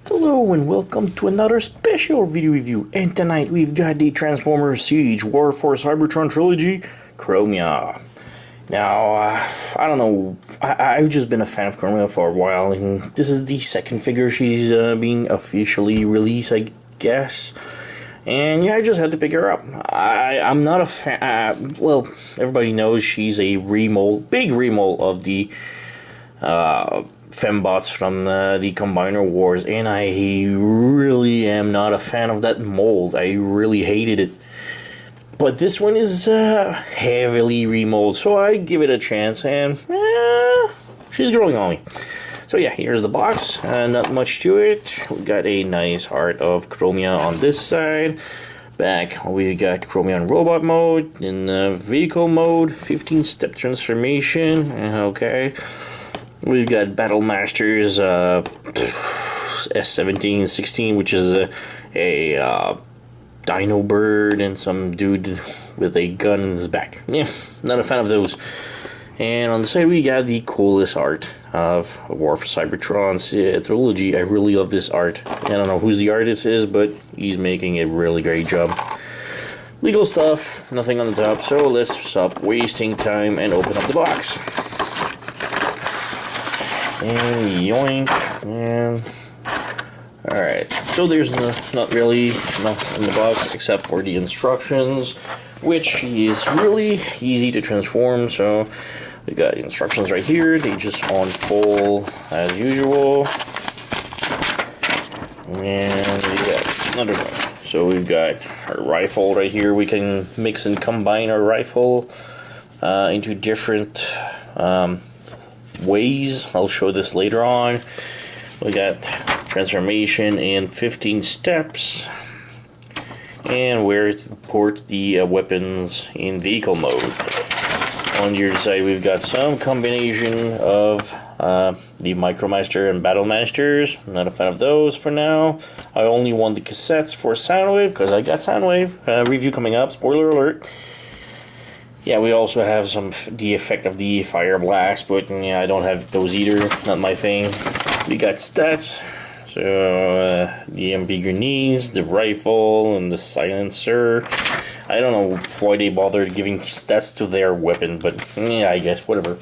Hello and welcome to another special video review, and tonight we've got the Transformers Siege War for Cybertron Trilogy, Chromia. Now, I don't know, I've just been a fan of Chromia for a while, and this is the second figure she's being officially released, I guess. And yeah, I just had to pick her up. I'm not a fan, well, everybody knows she's a remold, big remold of the fembots from the Combiner Wars, and I really am not a fan of that mold. I really hated it. But this one is heavily remold, so I give it a chance, and she's growing on me. So yeah, here's the box. Not much to it. We got a nice art of Chromia on this side. Back, we got Chromia in robot mode, in vehicle mode, 15-step transformation. Okay. We've got Battle Masters S17, 16, which is a dino bird and some dude with a gun in his back. Yeah, not a fan of those. And on the side we got the coolest art of War for Cybertron Trilogy. I really love this art. I don't know who the artist is, but he's making a really great job. Legal stuff, nothing on the top, so let's stop wasting time and open up the box. And yoink, and alright, so there's not really enough in the box except for the instructions, which is really easy to transform. So we got instructions right here, they just unfold as usual, and we got another one. So we've got our rifle right here. We can mix and combine our rifle into different ways. I'll show this later on. We got transformation in 15 steps, and where to port the weapons in vehicle mode. On your side we've got some combination of the Micromaster and Battle Masters. I'm not a fan of those for now. I only want the cassettes for Soundwave because I got Soundwave review coming up, spoiler alert. Yeah, we also have the effect of the fire blast, but yeah, I don't have those either. Not my thing. We got stats. So the ambiguities, the rifle, and the silencer. I don't know why they bothered giving stats to their weapon, but yeah, I guess whatever.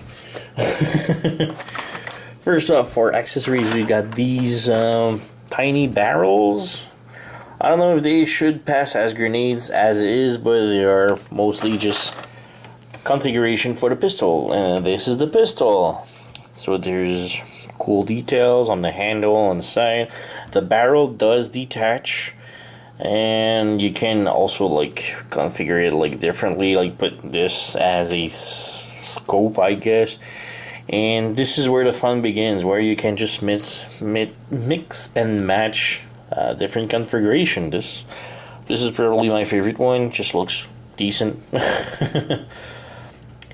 First off, for accessories, we got these tiny barrels. I don't know if they should pass as grenades as is, but they are mostly just configuration for the pistol, and this is the pistol. So there's cool details on the handle on the side. The barrel does detach, and you can also like configure it like differently, like put this as a scope, I guess. And this is where the fun begins, where you can just mix and match different configuration. This is probably my favorite one. Just looks decent.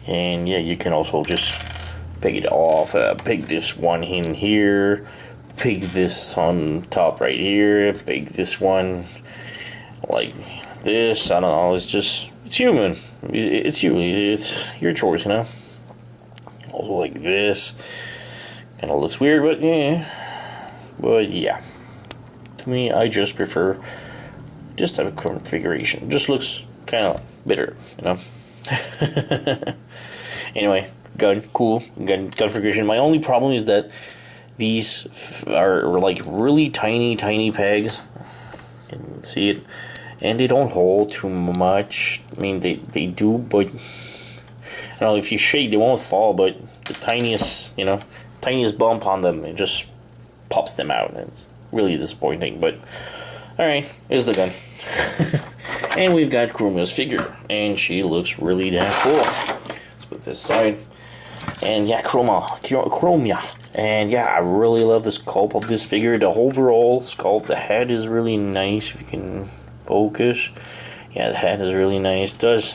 And yeah, you can also just pick it off, pick this one in here, pick this on top right here, pick this one like this. I don't know, it's human. It's you, it's your choice, you know. Also like this. Kind of looks weird, but yeah. But yeah. To me, I just prefer just have a configuration. Just looks kind of better, you know. Anyway, gun, cool, gun configuration. My only problem is that these are like really tiny pegs. You can see it, and they don't hold too much. I mean, they do, but I don't know, if you shake they won't fall, but the tiniest bump on them, it just pops them out, and it's really disappointing. But alright, here's the gun. And we've got Chromia's figure, and she looks really damn cool. Let's put this aside. And yeah, Chromia. And yeah, I really love the sculpt of this figure. The overall sculpt, the head is really nice, if you can focus. Yeah, the head is really nice. It does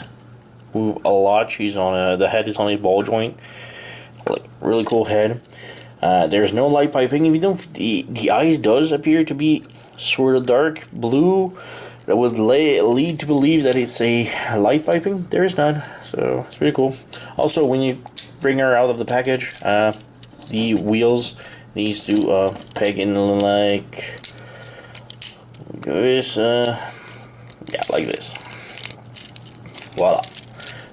move a lot. The head is on a ball joint. Like, really cool head. There's no light piping. If you don't, the eyes does appear to be sort of dark blue. That would lead to believe that it's a light piping. There is none, so it's pretty cool. Also, when you bring her out of the package, the wheels needs to peg in like this, yeah, like this. Voila.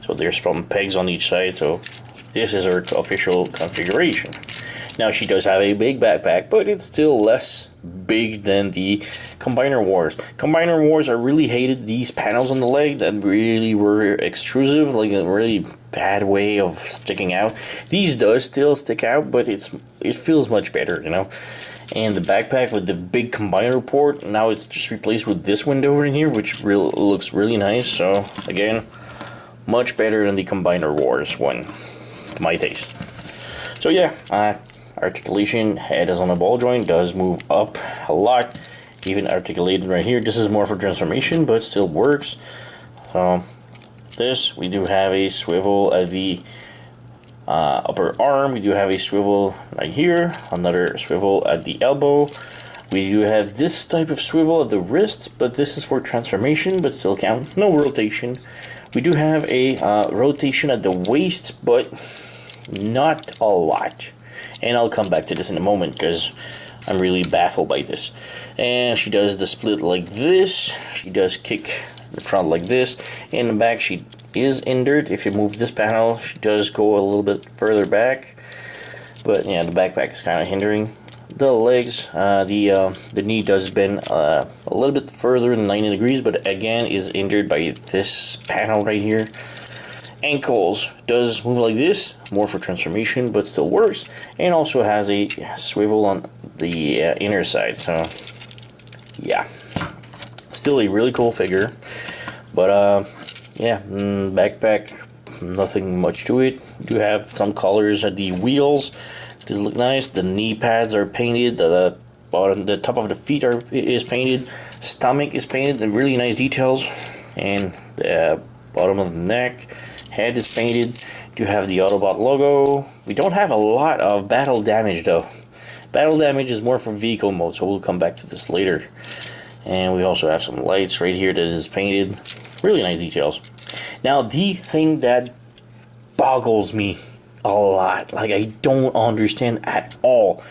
So there's some pegs on each side, so this is her official configuration. Now she does have a big backpack, but it's still less big than the Combiner Wars. Combiner Wars, I really hated these panels on the leg that really were extrusive, like a really bad way of sticking out. These does still stick out, but it feels much better, you know. And the backpack with the big combiner port, now it's just replaced with this window over here, which looks really nice. So again, much better than the Combiner Wars one, to my taste. So yeah, articulation, head is on a ball joint, does move up a lot, even articulated right here. This is more for transformation, but still works. So this, we do have a swivel at the upper arm. We do have a swivel right here, another swivel at the elbow. We do have this type of swivel at the wrist, but this is for transformation, but still count. No rotation. We do have a rotation at the waist, but not a lot. And I'll come back to this in a moment because I'm really baffled by this. And she does the split like this. She does kick the front like this. In the back, she is injured. If you move this panel, she does go a little bit further back. But yeah, the backpack is kind of hindering. The legs, the knee does bend a little bit further than 90 degrees, but again is injured by this panel right here. Ankles does move like this, more for transformation, but still works, and also has a swivel on the inner side. So yeah, still a really cool figure. But yeah, backpack, nothing much to it. We do have some colors at the wheels. Does look nice. The knee pads are painted. The bottom, the top of the feet is painted. Stomach is painted. And really nice details. And the bottom of the neck, head is painted. Do have the Autobot logo. We don't have a lot of battle damage though. Battle damage is more for vehicle mode, so we'll come back to this later. And we also have some lights right here that is painted. Really nice details. Now the thing that boggles me a lot, like I don't understand at all,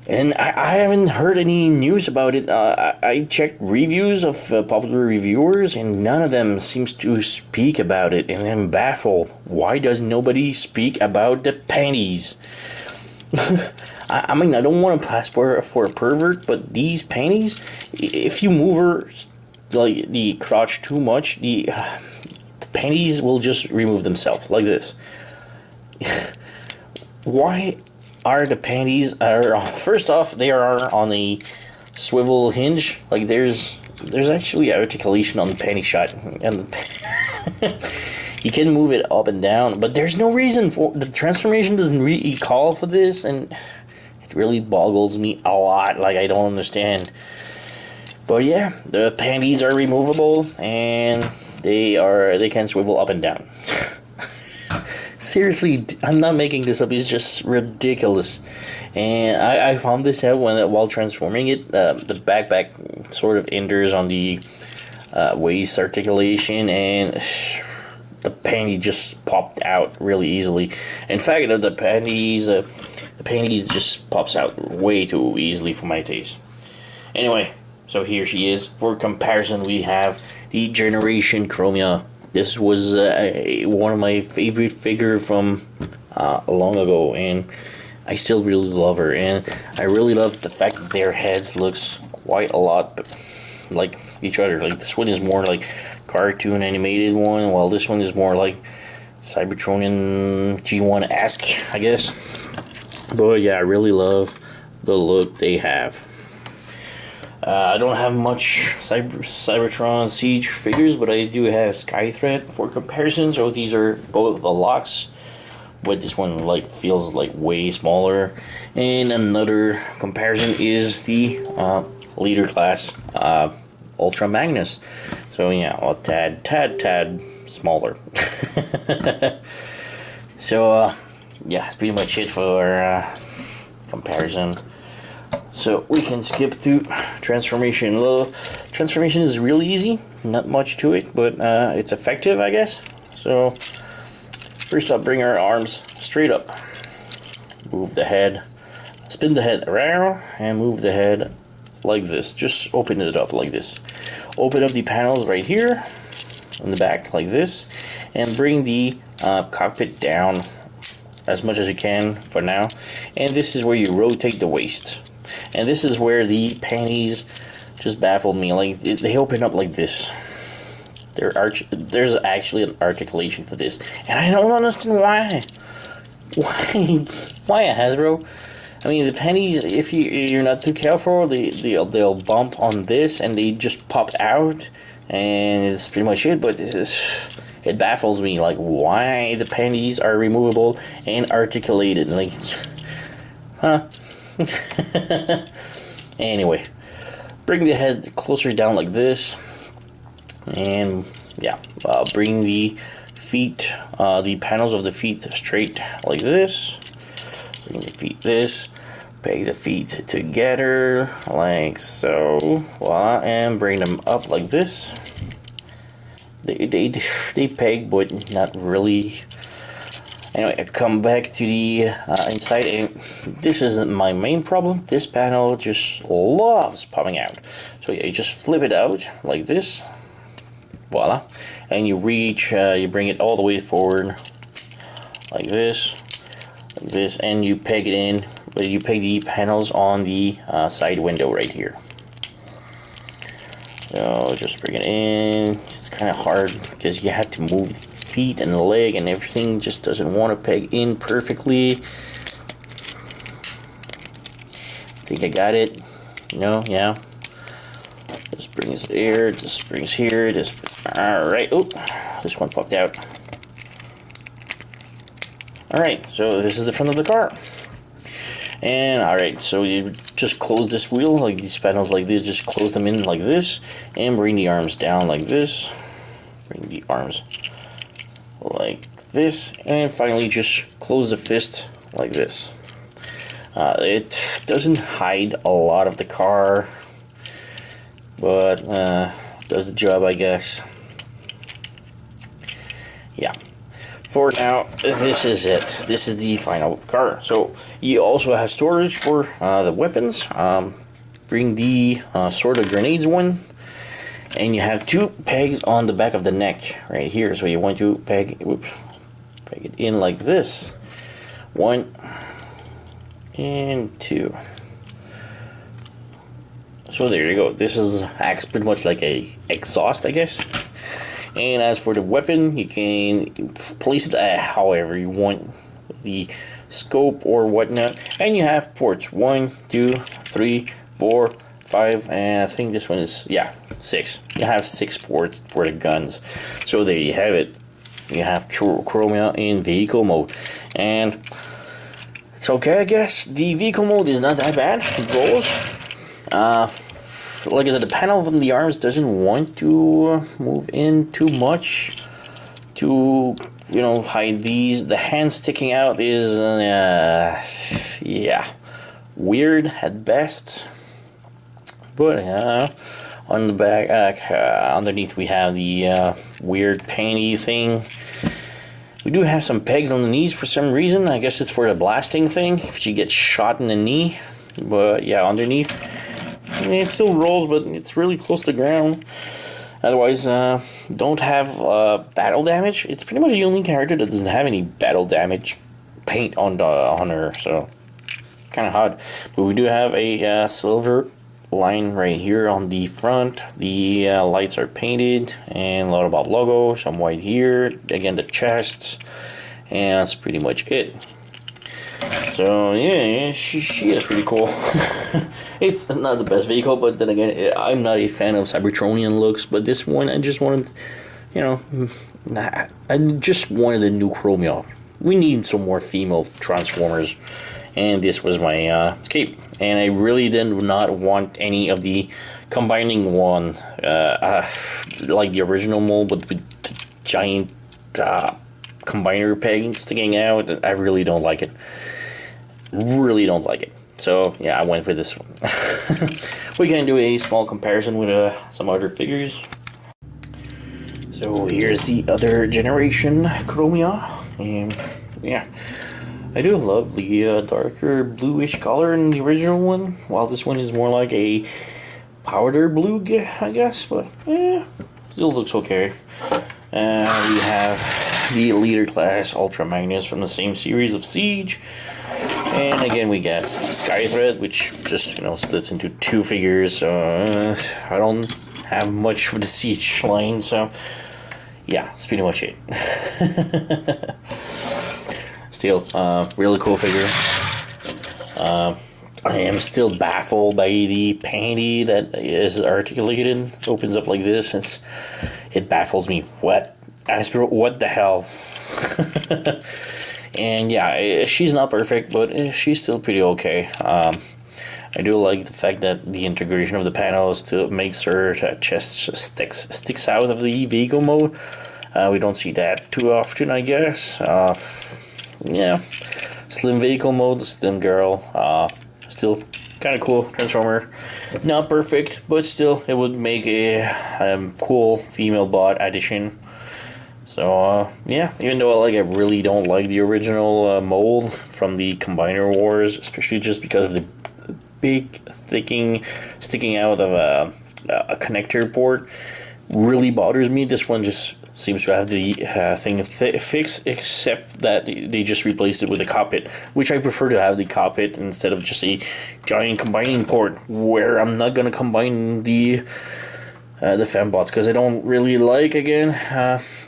and I haven't heard any news about it. I checked reviews of popular reviewers and none of them seems to speak about it, and I'm baffled. Why does nobody speak about the panties? I mean, I don't want to pass for a pervert, but these panties, if you move her like the crotch too much, the panties will just remove themselves like this. Why are the panties first off, they are on a swivel hinge. Like there's actually articulation on the panty shot, and you can move it up and down, but there's no reason for the transformation. Doesn't really call for this, and it really boggles me a lot. Like I don't understand. But yeah, the panties are removable and they can swivel up and down. Seriously, I'm not making this up. It's just ridiculous. And I found this out while transforming it. The backpack sort of hinders on the waist articulation, and the panty just popped out really easily. In fact, the panties just pops out way too easily for my taste. Anyway, so here she is. For comparison, we have the Generation Chromia. This was one of my favorite figure from long ago, and I still really love her. And I really love the fact that their heads looks quite a lot like each other. Like this one is more like cartoon animated one, while this one is more like Cybertron G1-esque, I guess. But yeah, I really love the look they have. I don't have much Cybertron Siege figures, but I do have Skythreat for comparison. So these are both the locks, but this one feels like way smaller. And another comparison is the leader class Ultra Magnus. So yeah, a tad smaller. So yeah, that's pretty much it for comparison. So we can skip through transformation. Transformation is really easy, not much to it, but it's effective, I guess. So first up, bring our arms straight up. Move the head, spin the head around, and move the head like this. Just open it up like this. Open up the panels right here in the back like this, and bring the cockpit down as much as you can for now. And this is where you rotate the waist. And this is where the panties just baffled me. Like, they open up like this. There's actually an articulation for this, and I don't understand why. Why Hasbro? I mean, the panties, if you're not too careful, they'll bump on this and they just pop out, and it's pretty much it. But it baffles me, like, why the panties are removable and articulated. Like, huh? Anyway, bring the head closer down like this, and yeah, bring the feet, the panels of the feet straight like this. Bring the feet this, peg the feet together like so, voila, and bring them up like this. They peg, but not really. Anyway, I come back to the inside, and this isn't my main problem. This panel just loves popping out. So yeah, you just flip it out like this, voila, and you reach, you bring it all the way forward like this, and you peg it in. But you peg the panels on the side window right here. So just bring it in. It's kind of hard because you have to move the feet and the leg, and everything just doesn't want to peg in perfectly. I think I got it. No, yeah. Just brings there. Just brings here. Just all right. Oh, this one popped out. All right. So this is the front of the car. And alright, so you just close this wheel, like these panels like this, just close them in like this, and bring the arms down like this, bring the arms like this, and finally just close the fist like this. It doesn't hide a lot of the car, but does the job, I guess. Yeah. For now, this is it. This is the final car. So you also have storage for the weapons. Bring the sword of grenades one, and you have two pegs on the back of the neck right here. So you want to peg it in like this. 1 and 2. So there you go. This acts pretty much like a exhaust, I guess. And as for the weapon, you can place it however you want, the scope or whatnot. And you have ports 1, 2, 3, 4, 5, and I think this one is, yeah, 6. You have 6 ports for the guns. So there you have it. You have Chromia in vehicle mode, and it's okay, I guess. The vehicle mode is not that bad. It rolls. Like I said, the panel from the arms doesn't want to move in too much to, you know, hide these. The hand sticking out is, yeah, weird at best. But on the back, underneath, we have the weird panty thing. We do have some pegs on the knees for some reason. I guess it's for the blasting thing, if she gets shot in the knee. But yeah, underneath, I mean, it still rolls, but it's really close to the ground. Otherwise, don't have battle damage. It's pretty much the only character that doesn't have any battle damage paint on her, so kind of odd. But we do have a silver line right here on the front. The lights are painted, and a lot about logo, some white here. Again, the chest, and that's pretty much it. So yeah, she is pretty cool. It's not the best vehicle, but then again, I'm not a fan of Cybertronian looks. But this one, I just wanted, you know, I just wanted a new Chromia. We need some more female Transformers, and this was my escape. And I really did not want any of the combining one, like the original mold, but with the giant combiner peg sticking out. I really don't like it. Really don't like it. So yeah, I went for this one. We can do a small comparison with some other figures. So here's the other generation Chromia, and yeah, I do love the darker bluish color in the original one, while this one is more like a powder blue, I guess, but still looks okay. We have the Leader Class Ultra Magnus from the same series of Siege. And again, we got Skythread, which just, splits into 2 figures. So I don't have much for the Siege line, so yeah, that's pretty much it. Still, really cool figure. I am still baffled by the panty that is articulated. It opens up like this. It baffles me. What the hell? And yeah, she's not perfect, but she's still pretty okay. I do like the fact that the integration of the panels makes her chest sticks out of the vehicle mode. We don't see that too often, I guess. Yeah, slim vehicle mode, slim girl. Still kind of cool transformer. Not perfect, but still, it would make a cool female bot addition. So yeah, even though I really don't like the original mold from the Combiner Wars, especially just because of the big sticking out of a connector port, really bothers me. This one just seems to have the thing fixed, except that they just replaced it with a cockpit, which I prefer to have the cockpit instead of just a giant combining port where I'm not gonna combine the fembots, because I don't really like, again,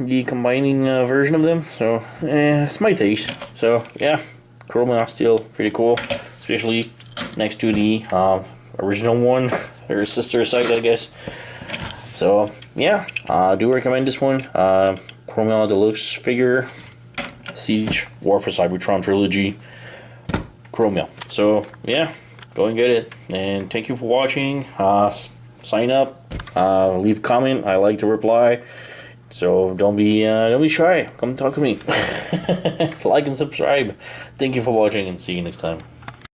the combining version of them. So it's my taste. So yeah, Chromia still pretty cool, especially next to the original one, or sister side, I guess. So yeah, I do recommend this one. Chromia Deluxe figure, Siege, War for Cybertron Trilogy, Chromia. So yeah, go and get it. And thank you for watching. Sign up, leave a comment. I like to reply. So don't be shy. Come talk to me. Like and subscribe. Thank you for watching, and see you next time.